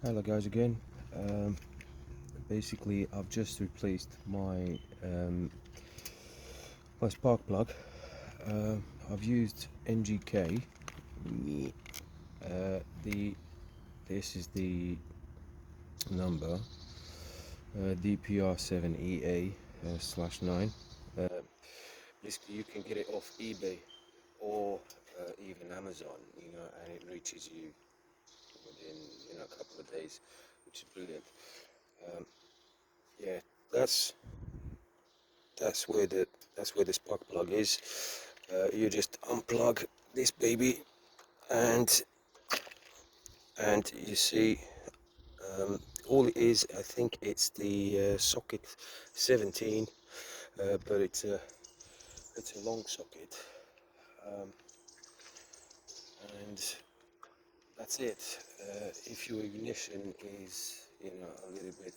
Hello guys again. Basically I've just replaced my my spark plug. I've used NGK. This is the number, DPR7EA/9. Basically you can get it off eBay or even Amazon, and it reaches you within a couple of days, which is brilliant. Yeah, that's where the spark plug is. You just unplug this baby, and you see, all it is, I think it's the socket 17, but it's a long socket, um, and that's it. If your ignition is a little bit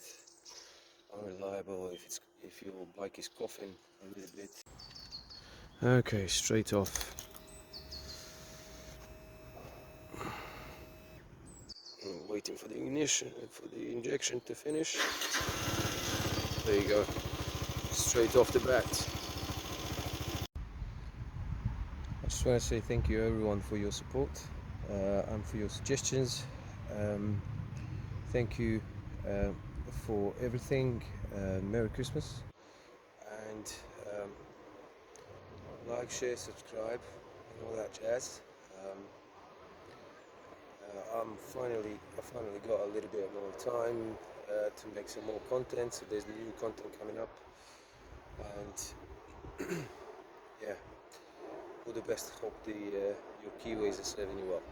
unreliable, if your bike is coughing a little bit. Okay, straight off. Waiting for the ignition, for the injection to finish. There you go, straight off the bat. I just want to say thank you everyone for your support and for your suggestions. Thank you for everything. Merry Christmas, and like, share, subscribe, and all that jazz. I finally got a little bit more time to make some more content, so there's new content coming up, and yeah, all the best. Hope your Keeways are serving you well.